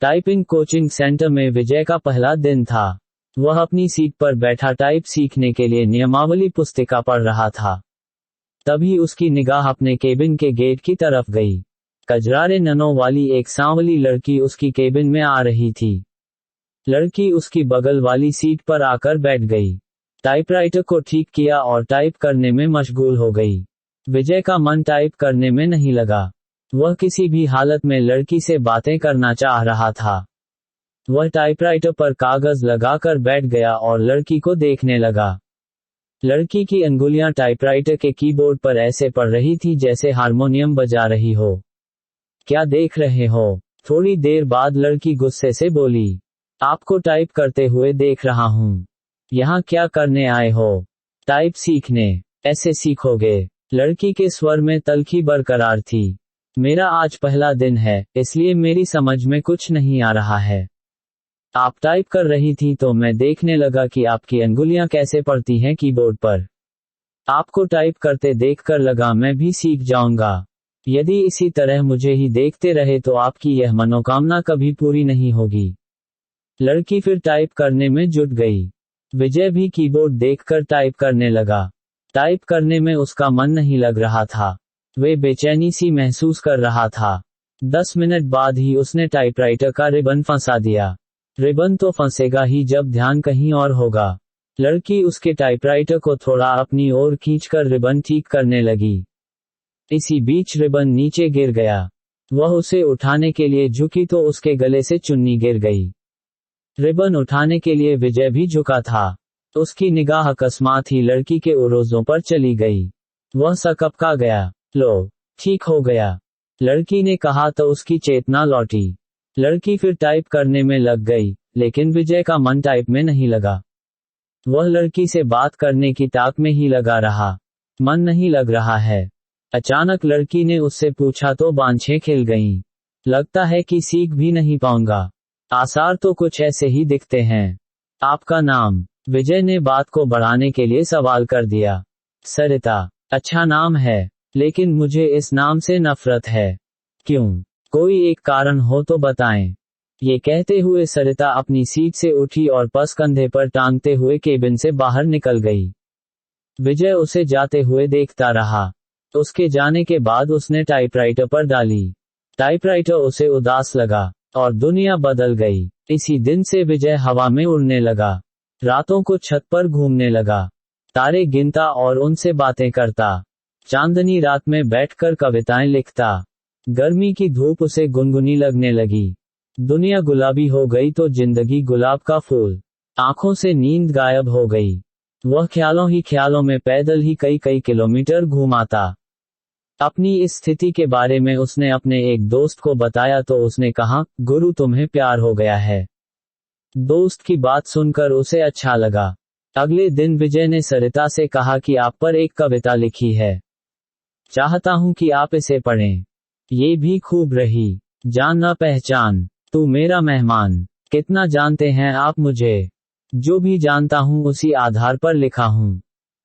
Typing coaching centre में विजय का पहला दिन था। वह अपनी सीट पर बैठा टाइप सीखने के लिए नियमावली पुस्तिका पढ़ रहा था। तभी उसकी निगाह अपने केबिन के गेट की तरफ गई। कजरारे ननों वाली एक सांवली लड़की उसकी केबिन में आ रही थी। लड़की उसकी बगल वाली सीट पर आकर बैठ गई, टाइपराइटर को ठीक किया और टाइप करने में मशगूल हो गई। विजय का मन टाइप करने में नहीं लगा। वह किसी भी हालत में लड़की से बातें करना चाह रहा था। वह टाइपराइटर पर कागज लगाकर बैठ गया और लड़की को देखने लगा। लड़की की अंगुलियां टाइपराइटर के कीबोर्ड पर ऐसे पड़ रही थी जैसे हारमोनियम बजा रही हो। क्या देख रहे हो? थोड़ी देर बाद लड़की गुस्से से बोली, आपको टाइप करते हुए देख रहा हूँ। यहाँ क्या करने आए हो? टाइप सीखने। ऐसे सीखोगे? लड़की के स्वर में तल्खी बरकरार थी। मेरा आज पहला दिन है, इसलिए मेरी समझ में कुछ नहीं आ रहा है। आप टाइप कर रही थी तो मैं देखने लगा कि आपकी अंगुलियां कैसे पड़ती हैं कीबोर्ड पर। आपको टाइप करते देखकर लगा मैं भी सीख जाऊंगा। यदि इसी तरह मुझे ही देखते रहे तो आपकी यह मनोकामना कभी पूरी नहीं होगी। लड़की फिर टाइप करने में जुट गई। विजय भी कीबोर्ड देखकर टाइप करने लगा। टाइप करने में उसका मन नहीं लग रहा था। वे बेचैनी सी महसूस कर रहा था। 10 मिनट बाद ही उसने टाइपराइटर का रिबन फंसा दिया। रिबन तो फंसेगा ही जब ध्यान कहीं और होगा। लड़की उसके टाइपराइटर को थोड़ा अपनी ओर खींचकर रिबन ठीक करने लगी। इसी बीच रिबन नीचे गिर गया। वह उसे उठाने के लिए झुकी तो उसके गले से चुन्नी गिर गई। रिबन उठाने के लिए विजय भी झुका था। उसकी निगाह अकस्मात ही लड़की के उरोजों पर चली गई। वह सकपका गया। लो, ठीक हो गया, लड़की ने कहा तो उसकी चेतना लौटी। लड़की फिर टाइप करने में लग गई, लेकिन विजय का मन टाइप में नहीं लगा। वह लड़की से बात करने की ताक में ही लगा रहा। मन नहीं लग रहा है। अचानक लड़की ने उससे पूछा तो बांछें खिल गईं। लगता है कि सीख भी नहीं पाऊंगा। आसार तो कुछ ऐसे ही दिखते हैं। आपका नाम? विजय ने बात को बढ़ाने के लिए सवाल कर दिया। सरिता। अच्छा नाम है, लेकिन मुझे इस नाम से नफरत है। क्यों? कोई एक कारण हो तो बताएं। ये कहते हुए सरिता अपनी सीट से उठी और पस कंधे पर टांगते हुए केबिन से बाहर निकल गई। विजय उसे जाते हुए देखता रहा। उसके जाने के बाद उसने टाइपराइटर पर डाली। टाइपराइटर उसे उदास लगा और दुनिया बदल गई। इसी दिन से विजय हवा में उड़ने लगा। रातों को छत पर घूमने लगा, तारे गिनता और उनसे बातें करता। चांदनी रात में बैठकर कविताएं लिखता। गर्मी की धूप उसे गुनगुनी लगने लगी। दुनिया गुलाबी हो गई तो जिंदगी गुलाब का फूल। आंखों से नींद गायब हो गई। वह ख्यालों ही ख्यालों में पैदल ही कई कई किलोमीटर घूमाता। अपनी इस स्थिति के बारे में उसने अपने एक दोस्त को बताया तो उसने कहा, गुरु तुम्हें प्यार हो गया है। दोस्त की बात सुनकर उसे अच्छा लगा। अगले दिन विजय ने सरिता से कहा कि आप पर एक कविता लिखी है, चाहता हूं कि आप इसे पढ़ें। ये भी खूब रही। जान ना पहचान, तू मेरा मेहमान। कितना जानते हैं आप मुझे? जो भी जानता हूं उसी आधार पर लिखा हूं।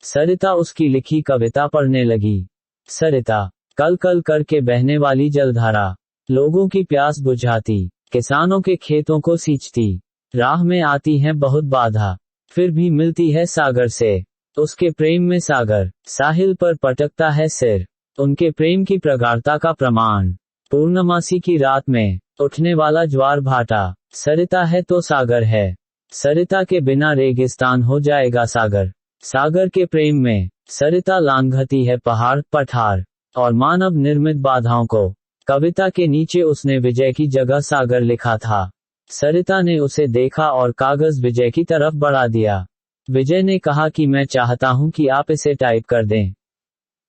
सरिता उसकी लिखी कविता पढ़ने लगी। सरिता। कल कल करके बहने वाली जलधारा, लोगों की प्यास बुझाती, किसानों के खेतों को सींचती। राह में आती है बहुत बाधा, फिर भी मिलती है सागर से। उसके प्रेम में सागर साहिल पर पटकता है सिर। उनके प्रेम की प्रगाढ़ता का प्रमाण, पूर्णमासी की रात में उठने वाला ज्वार भाटा। सरिता है तो सागर है। सरिता के बिना रेगिस्तान हो जाएगा सागर। सागर के प्रेम में सरिता लांघती है पहाड़ पठार और मानव निर्मित बाधाओं को। कविता के नीचे उसने विजय की जगह सागर लिखा था। सरिता ने उसे देखा और कागज विजय की तरफ बढ़ा दिया। विजय ने कहा कि मैं चाहता हूं कि आप इसे टाइप कर दें।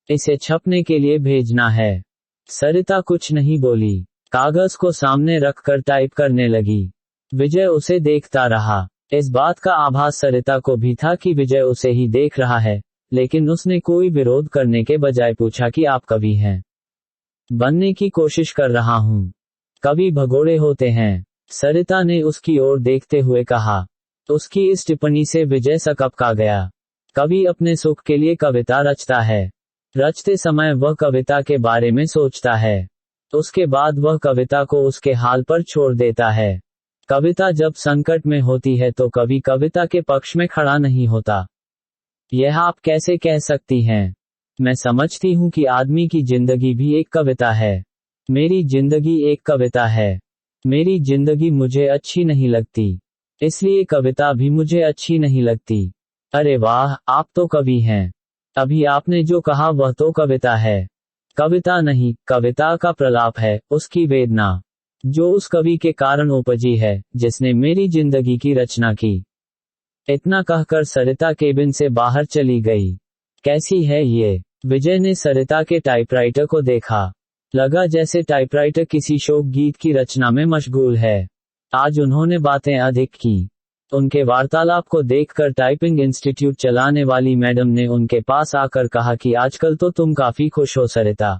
इसे छपने के लिए भेजना है। सरिता कुछ नहीं बोली, कागज को सामने रखकर टाइप करने लगी। विजय उसे देखता रहा। इस बात का आभास सरिता को भी था कि विजय उसे ही देख रहा है, लेकिन उसने कोई विरोध करने के बजाय पूछा कि आप कवि हैं? बनने की कोशिश कर रहा हूं। कवि भगोड़े होते हैं, सरिता ने उसकी ओर देखते हुए कहा। उसकी इस टिप्पणी से विजय सकपका गया। कवि अपने सुख के लिए कविता रचता है। रचते समय वह कविता के बारे में सोचता है। उसके बाद वह कविता को उसके हाल पर छोड़ देता है। कविता जब संकट में होती है तो कवि कविता के पक्ष में खड़ा नहीं होता। यह आप कैसे कह सकती हैं? मैं समझती हूँ कि आदमी की जिंदगी भी एक कविता है। मेरी जिंदगी एक कविता है। मेरी जिंदगी मुझे अच्छी नहीं लगती, इसलिए कविता भी मुझे अच्छी नहीं लगती। अरे वाह, आप तो कवि हैं। अभी आपने जो कहा वह तो कविता है। कविता नहीं, कविता का प्रलाप है, उसकी वेदना, जो उस कवि के कारण उपजी है, जिसने मेरी जिंदगी की रचना की। इतना कहकर सरिता केबिन से बाहर चली गई। कैसी है ये? विजय ने सरिता के टाइपराइटर को देखा। लगा जैसे टाइपराइटर किसी शोक गीत की रचना में मशगूल है। आज उन्होंने बातें अधिक की। उनके वार्तालाप को देखकर टाइपिंग इंस्टीट्यूट चलाने वाली मैडम ने उनके पास आकर कहा कि आजकल तो तुम काफी खुश हो सरिता।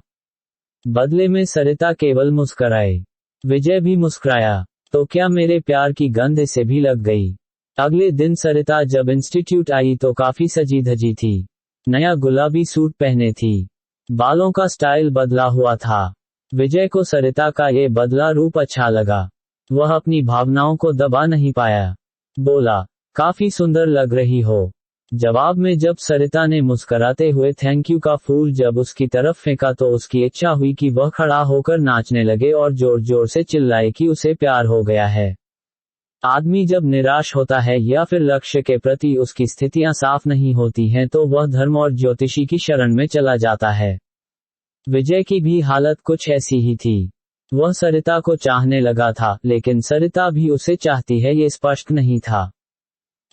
बदले में सरिता केवल मुस्कुराई। विजय भी मुस्कुराया। तो क्या मेरे प्यार की गंध इसे भी लग गई? अगले दिन सरिता जब इंस्टीट्यूट आई तो काफी सजी धजी थी। नया गुलाबी सूट पहने थी। बालों का स्टाइल बदला हुआ था। विजय को सरिता का ये बदला रूप अच्छा लगा। वह अपनी भावनाओं को दबा नहीं पाया। बोला, काफी सुंदर लग रही हो। जवाब में जब सरिता ने मुस्कुराते हुए थैंक यू का फूल जब उसकी तरफ फेंका तो उसकी इच्छा हुई कि वह खड़ा होकर नाचने लगे और जोर जोर से चिल्लाए कि उसे प्यार हो गया है। आदमी जब निराश होता है या फिर लक्ष्य के प्रति उसकी स्थितियां साफ नहीं होती हैं तो वह धर्म और ज्योतिषी की शरण में चला जाता है। विजय की भी हालत कुछ ऐसी ही थी। वह सरिता को चाहने लगा था, लेकिन सरिता भी उसे चाहती है ये स्पष्ट नहीं था।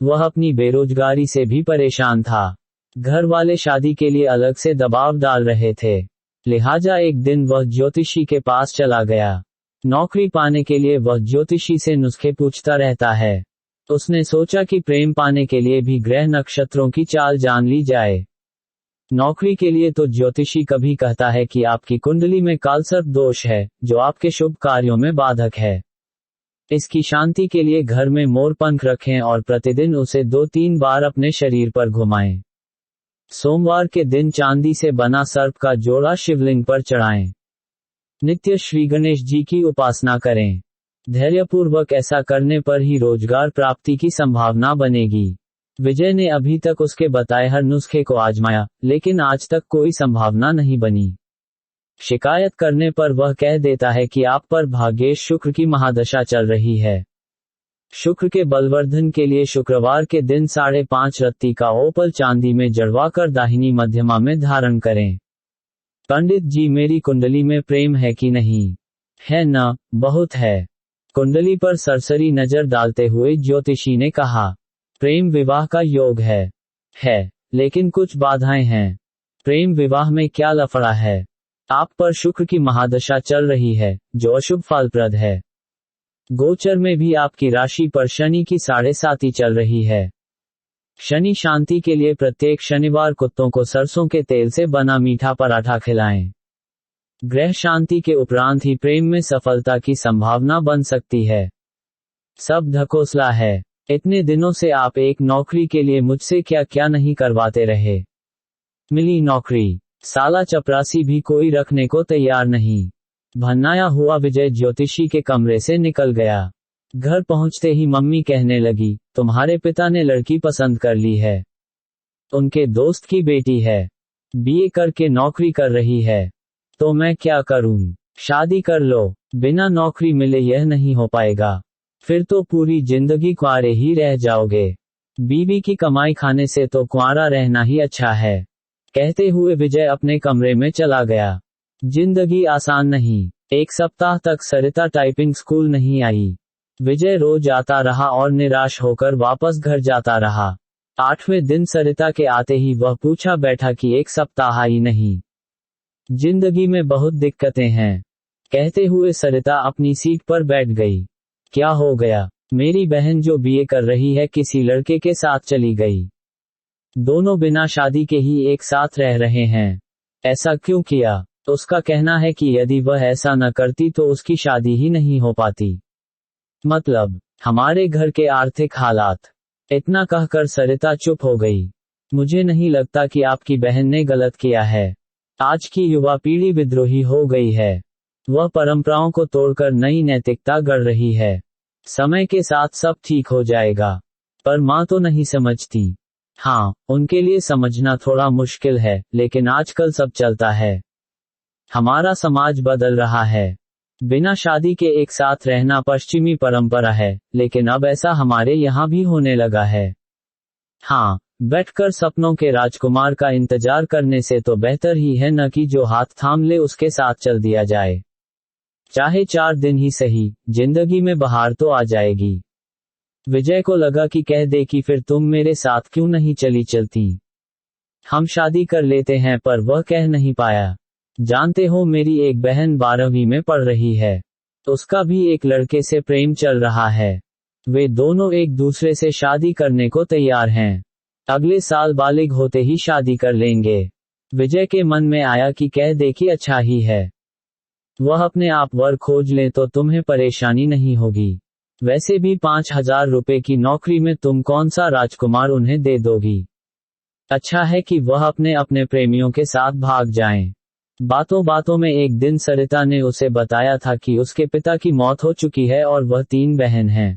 वह अपनी बेरोजगारी से भी परेशान था। घर वाले शादी के लिए अलग से दबाव डाल रहे थे, लिहाजा एक दिन वह ज्योतिषी के पास चला गया। नौकरी पाने के लिए वह ज्योतिषी से नुस्खे पूछता रहता है। उसने सोचा कि प्रेम पाने के लिए भी ग्रह नक्षत्रों की चाल जान ली जाए। नौकरी के लिए तो ज्योतिषी कभी कहता है कि आपकी कुंडली में कालसर्प दोष है, जो आपके शुभ कार्यों में बाधक है। इसकी शांति के लिए घर में मोर पंख रखें और प्रतिदिन उसे 2-3 बार अपने शरीर पर घुमाएं। सोमवार के दिन चांदी से बना सर्प का जोड़ा शिवलिंग पर चढ़ाएं। नित्य श्री गणेश जी की उपासना करें। धैर्यपूर्वक ऐसा करने पर ही रोजगार प्राप्ति की संभावना बनेगी। विजय ने अभी तक उसके बताए हर नुस्खे को आजमाया, लेकिन आज तक कोई संभावना नहीं बनी। शिकायत करने पर वह कह देता है कि आप पर भाग्येश शुक्र की महादशा चल रही है। शुक्र के बलवर्धन के लिए शुक्रवार के दिन 5.5 रत्ती का ओपल चांदी में जड़वाकर दाहिनी मध्यमा में धारण करें। पंडित जी, मेरी कुंडली में प्रेम है कि नहीं? है ना? बहुत है। कुंडली पर सरसरी नजर डालते हुए ज्योतिषी ने कहा, प्रेम विवाह का योग है, लेकिन कुछ बाधाएं हैं। प्रेम विवाह में क्या लफड़ा है? आप पर शुक्र की महादशा चल रही है, जो अशुभ फलप्रद है। गोचर में भी आपकी राशि पर शनि की 7.5 चल रही है। शनि शांति के लिए प्रत्येक शनिवार कुत्तों को सरसों के तेल से बना मीठा पराठा खिलाएं। ग्रह शांति के उपरांत ही प्रेम में सफलता की संभावना बन सकती है। सब ढकोसला है। इतने दिनों से आप एक नौकरी के लिए मुझसे क्या क्या नहीं करवाते रहे। मिली नौकरी, साला चपरासी भी कोई रखने को तैयार नहीं। भन्नाया हुआ विजय ज्योतिषी के कमरे से निकल गया। घर पहुंचते ही मम्मी कहने लगी, तुम्हारे पिता ने लड़की पसंद कर ली है। उनके दोस्त की बेटी है, बीए करके नौकरी कर रही है। तो मैं क्या करूं? शादी कर लो। बिना नौकरी मिले यह नहीं हो पाएगा। फिर तो पूरी जिंदगी कुंवारे ही रह जाओगे। बीवी की कमाई खाने से तो कुंवारा रहना ही अच्छा है। कहते हुए विजय अपने कमरे में चला गया। जिंदगी आसान नहीं। एक सप्ताह तक सरिता टाइपिंग स्कूल नहीं आई। विजय रोज आता रहा और निराश होकर वापस घर जाता रहा। 8वें दिन सरिता के आते ही वह पूछा बैठा कि एक सप्ताह आई नहीं। जिंदगी में बहुत दिक्कतें हैं, कहते हुए सरिता अपनी सीट पर बैठ गई। क्या हो गया? मेरी बहन जो बीए कर रही है किसी लड़के के साथ चली गई। दोनों बिना शादी के ही एक साथ रह रहे हैं। ऐसा क्यों किया? उसका कहना है कि यदि वह ऐसा न करती तो उसकी शादी ही नहीं हो पाती। मतलब, हमारे घर के आर्थिक हालात। इतना कहकर सरिता चुप हो गई। मुझे नहीं लगता कि आपकी बहन ने गलत किया है। आज की युवा पीढ़ी विद्रोही हो गई है। वह परंपराओं को तोड़कर नई नैतिकता गढ़ रही है। समय के साथ सब ठीक हो जाएगा। पर माँ तो नहीं समझती। हाँ, उनके लिए समझना थोड़ा मुश्किल है, लेकिन आजकल सब चलता है। हमारा समाज बदल रहा है। बिना शादी के एक साथ रहना पश्चिमी परंपरा है, लेकिन अब ऐसा हमारे यहाँ भी होने लगा है। हाँ, बैठकर सपनों के राजकुमार का इंतजार करने से तो बेहतर ही है न कि जो हाथ थाम ले उसके साथ चल दिया जाए। चाहे 4 दिन ही सही, जिंदगी में बहार तो आ जाएगी। विजय को लगा कि कह दे कि फिर तुम मेरे साथ क्यों नहीं चलती। हम शादी कर लेते हैं, पर वह कह नहीं पाया। जानते हो, मेरी एक बहन 12वीं में पढ़ रही है। उसका भी एक लड़के से प्रेम चल रहा है। वे दोनों एक दूसरे से शादी करने को तैयार हैं। अगले साल बालिग होते ही शादी कर लेंगे। विजय के मन में आया कि कह दे कि अच्छा ही है। वह अपने आप वर खोज ले तो तुम्हें परेशानी नहीं होगी। वैसे भी 5,000 रुपए की नौकरी में तुम कौन सा राजकुमार उन्हें दे दोगी। अच्छा है कि वह अपने अपने प्रेमियों के साथ भाग जाएं। बातों बातों में एक दिन सरिता ने उसे बताया था कि उसके पिता की मौत हो चुकी है और वह 3 बहन हैं।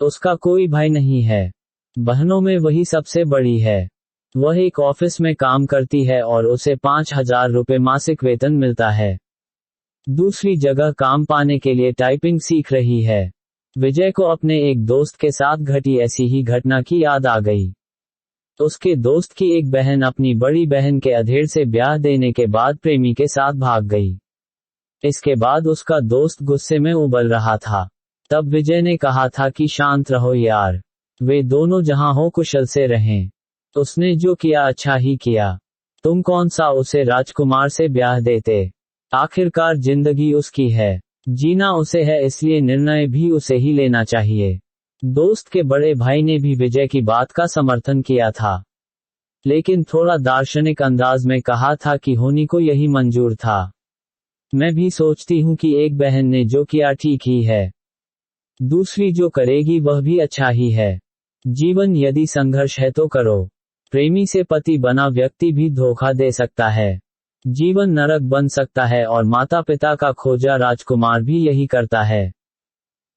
उसका कोई भाई नहीं है। बहनों में वही सबसे बड़ी है। वह एक ऑफिस में काम करती है और उसे 5,000 रुपए मासिक वेतन मिलता है। दूसरी जगह काम पाने के लिए टाइपिंग सीख रही है। विजय को अपने एक दोस्त के साथ घटी ऐसी ही घटना की याद आ गई। उसके दोस्त की एक बहन अपनी बड़ी बहन के अधेड़ से ब्याह देने के बाद प्रेमी के साथ भाग गई। इसके बाद उसका दोस्त गुस्से में उबल रहा था। तब विजय ने कहा था कि शांत रहो यार, वे दोनों जहां हो कुशल से रहें। उसने जो किया अच्छा ही किया। तुम कौन सा उसे राजकुमार से ब्याह देते। आखिरकार जिंदगी उसकी है, जीना उसे है, इसलिए निर्णय भी उसे ही लेना चाहिए। दोस्त के बड़े भाई ने भी विजय की बात का समर्थन किया था, लेकिन थोड़ा दार्शनिक अंदाज में कहा था कि होनी को यही मंजूर था। मैं भी सोचती हूँ कि एक बहन ने जो किया ठीक ही है। दूसरी जो करेगी वह भी अच्छा ही है। जीवन यदि संघर्ष है तो करो। प्रेमी से पति बना व्यक्ति भी धोखा दे सकता है। जीवन नरक बन सकता है और माता पिता का खोजा राजकुमार भी यही करता है।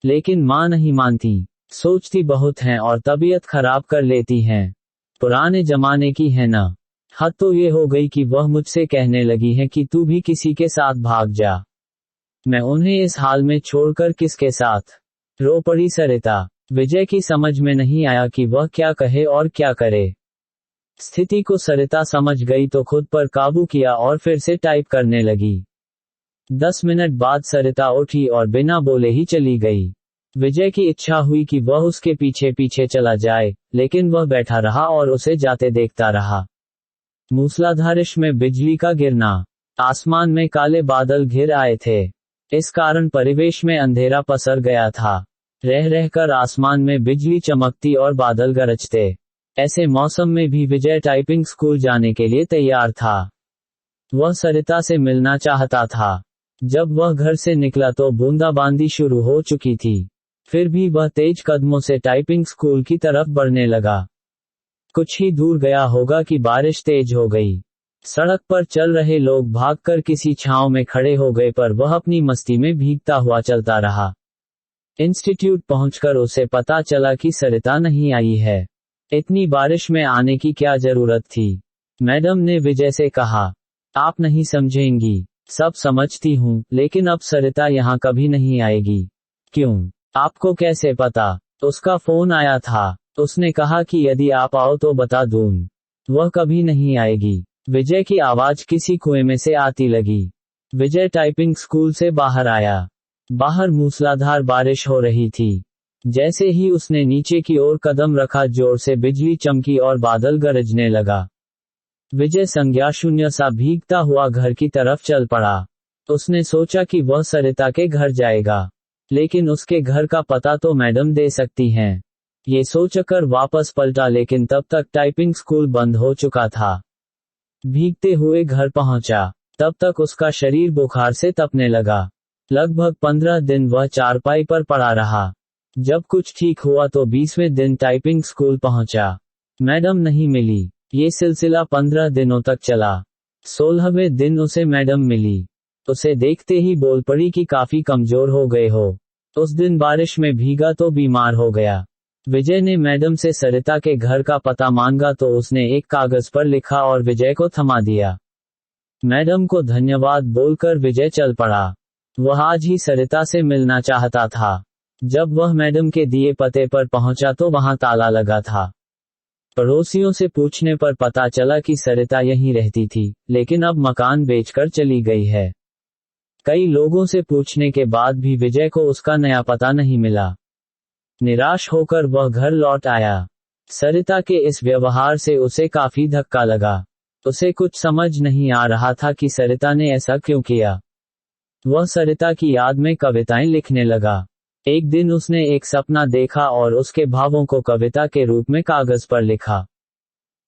लेकिन माँ नहीं मानती, सोचती बहुत हैं और तबीयत खराब कर लेती हैं। पुराने जमाने की है ना। हद तो ये हो गई कि वह मुझसे कहने लगी है कि तू भी किसी के साथ भाग जा। मैं उन्हें इस हाल में छोड़कर किसके साथ। रो पड़ी सरिता। विजय की समझ में नहीं आया कि वह क्या कहे और क्या करे। स्थिति को सरिता समझ गई तो खुद पर काबू किया और फिर से टाइप करने लगी। 10 मिनट बाद सरिता उठी और बिना बोले ही चली गई। विजय की इच्छा हुई कि वह उसके पीछे पीछे चला जाए, लेकिन वह बैठा रहा और उसे जाते देखता रहा। मूसलाधारिश में बिजली का गिरना। आसमान में काले बादल घिर आए थे। इस कारण परिवेश में अंधेरा पसर गया था। रह रहकर आसमान में बिजली चमकती और बादल गरजते। ऐसे मौसम में भी विजय टाइपिंग स्कूल जाने के लिए तैयार था। वह सरिता से मिलना चाहता था। जब वह घर से निकला तो बूंदाबांदी शुरू हो चुकी थी। फिर भी वह तेज कदमों से टाइपिंग स्कूल की तरफ बढ़ने लगा। कुछ ही दूर गया होगा कि बारिश तेज हो गई। सड़क पर चल रहे लोग भागकर किसी छांव में खड़े हो गए, पर वह अपनी मस्ती में भीगता हुआ चलता रहा। इंस्टीट्यूट पहुंचकर उसे पता चला कि सरिता नहीं आई है। इतनी बारिश में आने की क्या जरूरत थी। मैडम ने विजय से कहा, आप नहीं समझेंगी। सब समझती हूँ, लेकिन अब सरिता यहाँ कभी नहीं आएगी। क्यों? आपको कैसे पता? उसका फोन आया था। उसने कहा कि यदि आप आओ तो बता दूं। वह कभी नहीं आएगी। विजय की आवाज किसी कुएं में से आती लगी। विजय टाइपिंग स्कूल से बाहर आया। बाहर मूसलाधार बारिश हो रही थी। जैसे ही उसने नीचे की ओर कदम रखा, जोर से बिजली चमकी और बादल गरजने लगा। विजय संज्ञा शून्य सा भीगता हुआ घर की तरफ चल पड़ा। उसने सोचा कि वह सरिता के घर जाएगा, लेकिन उसके घर का पता तो मैडम दे सकती हैं। ये सोचकर वापस पलटा, लेकिन तब तक टाइपिंग स्कूल बंद हो चुका था। भीगते हुए घर पहुंचा, तब तक उसका शरीर बुखार से तपने लगा। लगभग 15 दिन वह चारपाई पर पड़ा रहा। जब कुछ ठीक हुआ तो 20वें दिन टाइपिंग स्कूल पहुंचा। मैडम नहीं मिली। ये सिलसिला 15 दिनों तक चला। 16वें दिन उसे मैडम मिली। उसे देखते ही बोल पड़ी कि काफी कमजोर हो गए हो। उस दिन बारिश में भीगा तो बीमार हो गया। विजय ने मैडम से सरिता के घर का पता मांगा तो उसने एक कागज पर लिखा और विजय को थमा दिया। मैडम को धन्यवाद बोलकर विजय चल पड़ा। वह आज ही सरिता से मिलना चाहता था। जब वह मैडम के दिए पते पर पहुंचा तो वहां ताला लगा था। पड़ोसियों से पूछने पर पता चला कि सरिता यहीं रहती थी, लेकिन अब मकान बेचकर चली गई है। कई लोगों से पूछने के बाद भी विजय को उसका नया पता नहीं मिला। निराश होकर वह घर लौट आया। सरिता के इस व्यवहार से उसे काफी धक्का लगा। उसे कुछ समझ नहीं आ रहा था कि सरिता ने ऐसा क्यों किया। वह सरिता की याद में कविताएं लिखने लगा। एक दिन उसने एक सपना देखा और उसके भावों को कविता के रूप में कागज पर लिखा।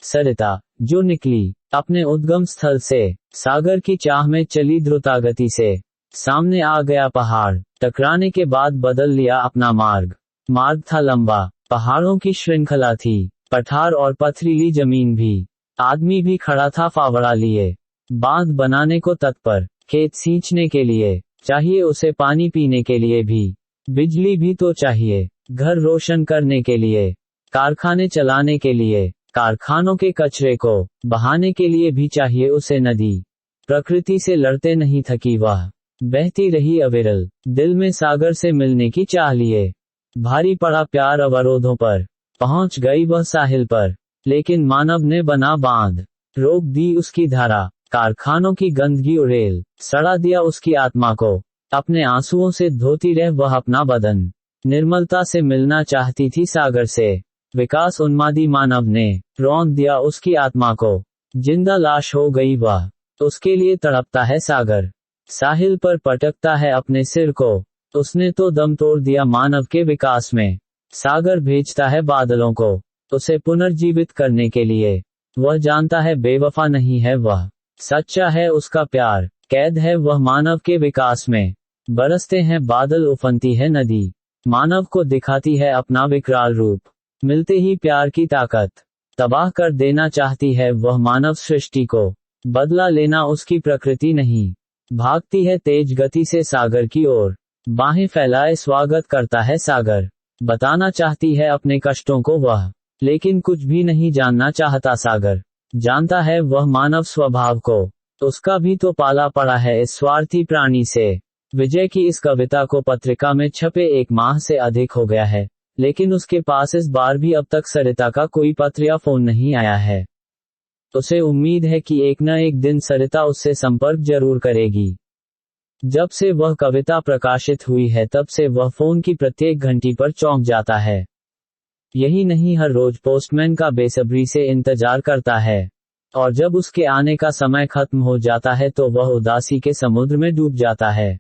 सरिता, जो निकली अपने उद्गम स्थल से, सागर की चाह में चली द्रुतगति से। सामने आ गया पहाड़, टकराने के बाद बदल लिया अपना मार्ग। मार्ग था लंबा, पहाड़ों की श्रृंखला थी, पठार और पथरीली जमीन भी। आदमी भी खड़ा था फावड़ा लिए, बांध बनाने को तत्पर, खेत सींचने के लिए, चाहिए उसे पानी पीने के लिए भी, बिजली भी तो चाहिए, घर रोशन करने के लिए, कारखाने चलाने के लिए, कारखानों के कचरे को बहाने के लिए भी चाहिए उसे नदी। प्रकृति से लड़ते नहीं थकी वह, बहती रही अविरल, दिल में सागर से मिलने की चाह लिए। भारी पड़ा प्यार अवरोधों पर, पहुंच गई वह साहिल पर, लेकिन मानव ने बना बांध, रोक दी उसकी धारा। कारखानों की गंदगी उड़ेल, सड़ा दिया उसकी आत्मा को, अपने आंसुओं से धोती रह वह अपना बदन। निर्मलता से मिलना चाहती थी सागर से, विकास उन्मादी मानव ने रौंद दिया उसकी आत्मा को। जिंदा लाश हो गई वह, उसके लिए तड़पता है सागर, साहिल पर पटकता है अपने सिर को। उसने तो दम तोड़ दिया मानव के विकास में। सागर भेजता है बादलों को, उसे पुनर्जीवित करने के लिए। वह जानता है बेवफा नहीं है वह, सच्चा है उसका प्यार, कैद है वह मानव के विकास में। बरसते हैं बादल, उफनती है नदी, मानव को दिखाती है अपना विकराल रूप। मिलते ही प्यार की ताकत, तबाह कर देना चाहती है वह मानव सृष्टि को। बदला लेना उसकी प्रकृति नहीं, भागती है तेज गति से सागर की ओर। बाहें फैलाए स्वागत करता है सागर, बताना चाहती है अपने कष्टों को वह, लेकिन कुछ भी नहीं जानना चाहता सागर। जानता है वह मानव स्वभाव को, उसका भी तो पाला पड़ा है इस स्वार्थी प्राणी से। विजय की इस कविता को पत्रिका में छपे 1 माह से अधिक हो गया है, लेकिन उसके पास इस बार भी अब तक सरिता का कोई पत्र या फोन नहीं आया है। उसे उम्मीद है कि एक न एक दिन सरिता उससे संपर्क जरूर करेगी। जब से वह कविता प्रकाशित हुई है तब से वह फोन की प्रत्येक घंटी पर चौंक जाता है। यही नहीं, हर रोज पोस्टमैन का बेसब्री से इंतजार करता है, और जब उसके आने का समय खत्म हो जाता है तो वह उदासी के समुद्र में डूब जाता है।